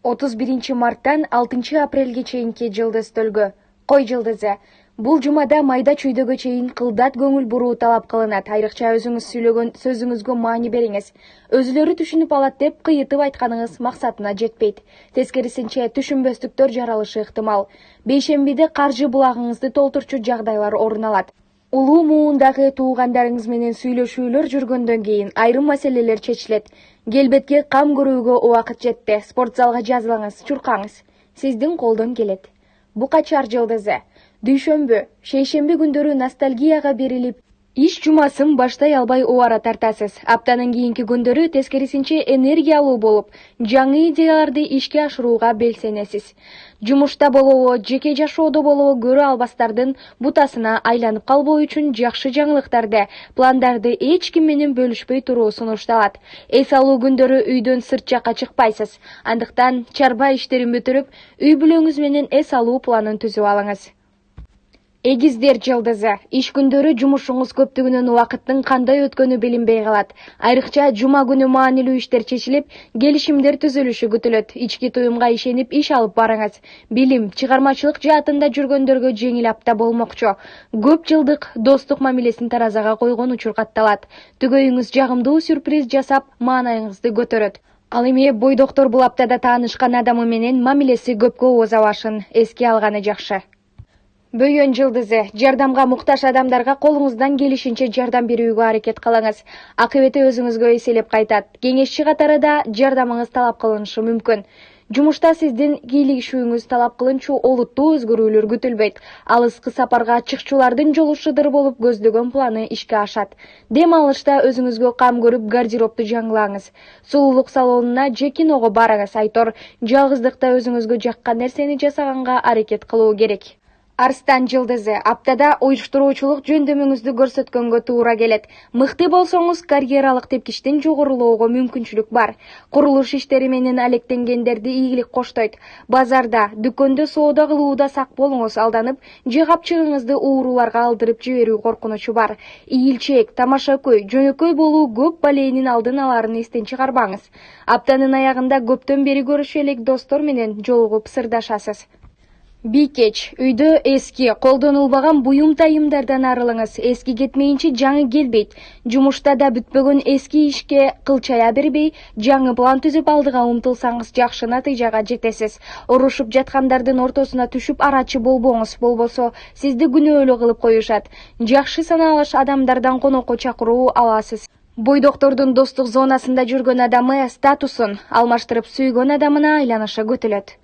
31 марттан 6 апрелге чейинки жылдыз төлгө. Кой жылдызы. Бул жумада майда чүйдөгө чейин кылдат көңүл буруу талап кылынат. Айрыкча өзүңүз сүйлөгөн сөзүңүзгө маани бериңиз. Өзүлөрү түшүнүп алат деп кыйытып айтканыңыз максатына жетпейт. Тескерисинче түшүнбөстүктөр жаралышы ыктымал. Бейшембиде каржы булагыңызды толтурчу жагдайлар орун алат. Улуу муундагы туугандарыңыз менен сүйлөшүүлөр жүргөндөн кийин айрым маселелер чечилет. Келбетке кам көрүүгө убакыт жетти. Спортзалга жазылыңыз, чуркаңыз. Сиздин колдон келет. Букачар жылдызы. Дүйшөмбү, шейшемби күндөрү ностальгияга берилип, иш жумасын баштай албай убара тартасыз. Аптанын кийинки күндөрү тескерисинче энергия алуу болуп, жаңы идеяларды ишке ашырууга белсенесиз. Жумушта болобу, жеке жашоодо болобу көрө албастардын бутасына айланып калбоо үчүн жакшы жаңылыктарды, пландарды эч ким менен бөлүшпөй туруу сунушталат. Эс алуу күндөрү үйдөн сырт жакка чыкпайсыз. Андыктан чарба иштерин бүтүрүп, үй бүлөңүз менен эс алуу планын түзүп алыңыз. Эгиздер жылдызы. Иш күндөрү жумушуңуз көптүгүнөн убакыттын кандай өткөнү билинбей калат. Айрыкча жума күнү маанилүү иштер чечилип, келишимдер түзүлүшү күтүлөт. Ички туюмга ишенип иш алып барыңыз. Билим, чыгармачылык жаатында жүргөндөргө жеңил апта болмокчу. Көп жылдык достук мамилесин таразага койгон учур катталат. Түгөйүңүз жагымдуу сюрприз жасап, маанайыңызды көтөрөт. Ал эми бойдоктор бул аптада таанышкан адамы менен мамилеси көпкө оза башын эске алганы жакшы. Бөйөн жылдызы. Жардамга муктаж адамдарга колуңуздан келишинче жардам берүүгө аракет кылыңыз. Акыбети өзүңүзгө эселеп кайтат. Кеңешчи катары да жардамыңыз талап кылынышы мүмкүн. Жумушта сиздин кийлигишүүңүз талап кылынчу олуттуу өзгөрүүлөр күтүлбөйт. Алыскы сапарга чыкчулардын жолу шыдыр болуп көздөгөн планы ишке ашат. Дем алышта өзүңүзгө кам көрүп гардеробду жаңылаңыз. Сулуулук салонуна же киного барыңыз. Айтор, жалгыздыкта өзүңүзгө жаккан нерсени жасаганга аракет кылуу керек. Арстан жылдызы. Аптада уюштуруучулук жөндөмүңүздү көрсөткөнгө туура келет. Мыкты болсоңуз, карьералык тепкичтин жогорулоого мүмкүнчүлүк бар. Курулуш иштери менен алектенгендерди ийгилик коштойт. Базарда, дүкөндө соода кылууда сак болуңуз, алданып, же капчыгыңызды ууруларга алдырып жиберүү коркунучу бар. Ийилчээк, тамашакөй, жөнөкөй болуу көп балээнин алдын алаарын эстен чыгарбаңыз. Аптанын аягында көптөн бери көрүшө элек достор менен жолугуп сырдашасыз. Бийкеч, үйдө эски, колдонулбаган буюм тайымдардан арылыңыз. Эски кетмейинче жаңы келбейт. Жумушта да бүтпөгөн эски ишке кылчая бербей, жаңы план түзүп алдыга умтулсаңыз жакшы натыйжага жетесиз. Урушуп жаткандардын ортосуна түшүп арачы болбоңуз, болбосо сизди күнөөлүү кылып коюшат. Жакшы саналыш адамдардан конокко чакыруу аласыз. Бойдоктордун достук зонасында жүргөн адамы статусун алмаштырып сүйгөн адамына айланышы күтүлөт.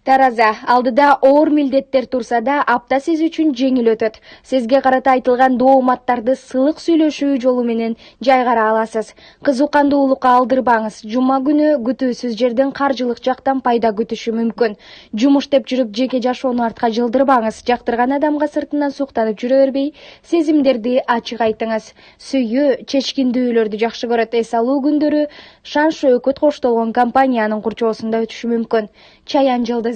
Тараза. Алдыда оор милдеттер турса да, апта сиз үчүн жеңил өтөт. Сизге карата айтылган дооматтарды сылык сүйлөшүү жолу менен жайгара аласыз. Кызукандуулукка алдырбаңыз. Жума күнү күтүүсүз жерден каржылык жактан пайда күтүшү мүмкүн. Жумуш деп жүрүп жеке жашоону артка жылдырбаңыз. Жактырган адамга сыртынан суктанып жүрө бербей, сезимдерди ачык айтыңыз. Сүйүү, чечкиндүүлөрдү жакшы көрөт. Эс алуу күндөрү шан шөкөт коштолгон компаниянын курчоосунда өтүшү мүмкүн. Чаян жылдызы.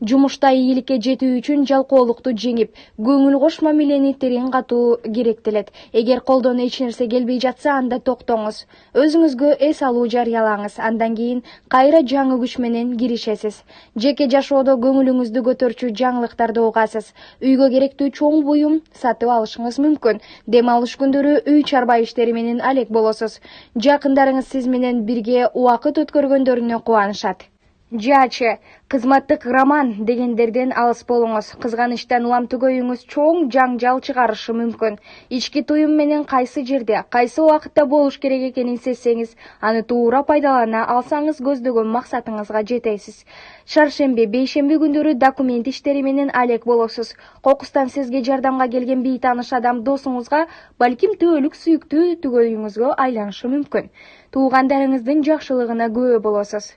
Жумушта ийгиликке жетүү үчүн жалкоолукту жеңип, көңүл кош мамилени терең катуу керектелет. Эгер колдон эч нерсе келбей жатса, анда токтоңуз. Өзүңүзгө эс алуу жарыялаңыз. Андан кийин кайра жаңы күч менен киришесиз. Жеке жашоодо көңүлүңүздү көтөрчү жаңылыктарды угасыз. Үйгө керектүү чоң буюм сатып алышыңыз мүмкүн. Дем алыш күндөрү үй чарба иштери менен алек болосуз. Жакындарыңыз сиз менен бирге убакыт өткөргөндөрүнө кубанышат. Жачы, кызматтык роман дегендерден алыс болуңуз. Кызганычтан улам түгөйүңүз чоң жаңжал чыгарышы мүмкүн. Ички туюм менен кайсы жерде, кайсы убакытта болуш керек экенин сезсеңиз, аны туура пайдалана алсаңыз көздөгөн максатыңызга жетесиз. Шаршемби, бейшемби күндөрү документ иштери менен алек болосуз. Кокустан сизге жардамга келген бейтааныш адам досуңузга, балким түбөлүк сүйүктүү түгөйүңүзгө айланышы мүмкүн. Туугандарыңыздын жакшылыгына күбө болосуз.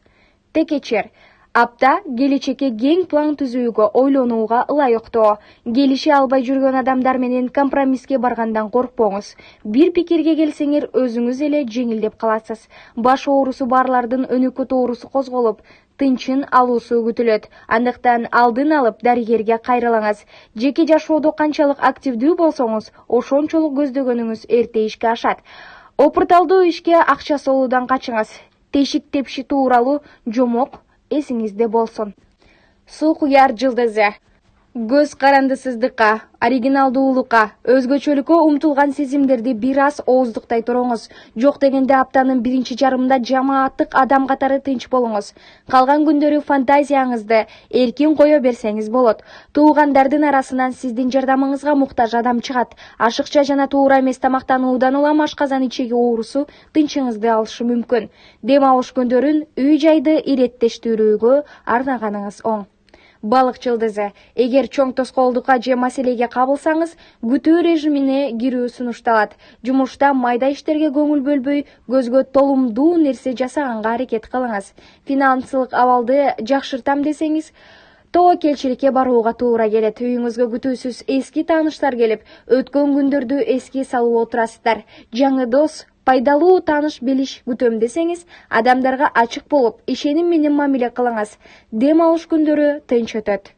Текечер. Апта келечекке кең план түзүүгө, ойлонууга ылайыктуу. Келише албай жүргөн адамдар менен компромисске баргандан коркпоңуз. Бир пикирге келсеңер, өзүңүз эле жеңилдеп каласыз. Баш оорусу барлардын өнөкө тоорусу козголуп, тынчын алуусу күтүлөт. Андыктан алдын алып дарыгерге кайрылыңыз. Жеке жашоодо канчалык активдүү болсоңуз, ошончолук көздөгөнүңүз эрте ишке ашат. Опурталдуу ишке акча салуудан качыңыз. Тешик тепши тууралуу жомок эсиңизде болсун. Суу куяр жылдызы. Көз карандысыздыкка, оригиналдуулукка, өзгөчөлүккө умтулган сезимдерди бир аз ооздуктай туруңуз. Жок дегенде аптанын биринчи жарымында жамааттык адам катары тынч болуңуз. Калган күндөрү фантазияңызды эркин кое берсеңиз болот. Туугандардын арасынан сиздин жардамыңызга муктаж адам чыгат. Ашыкча жана туура эмес тамактануудан улам ашказан ичеги оорусу тынчыңызды алышы мүмкүн. Дем алыш күндөрүн үй-жайды иреттештирүүгө арнаганыңыз оң. Балык жылдызы. Эгер чоң тоскоолдукка же маселеге кабылсаңыз, күтүү режимине кирүү сунушталат. Жумушта майда иштерге көңүл бөлбөй, көзгө толумдуу нерсе жасаганга аракет кылыңыз. Финансылык абалды жакшыртам десеңиз, тобокелчиликке барууга туура келет. Үйүңүзгө күтүүсүз эски тааныштар келип, өткөн күндөрдү эске салып отурасыздар. Жаңы дос, пайдалуу тааныш билиш күтөм десеңиз, адамдарга ачык болуп, ишеним менен мамиле кылыңыз. Дем алыш күндөрү тынч өтөт.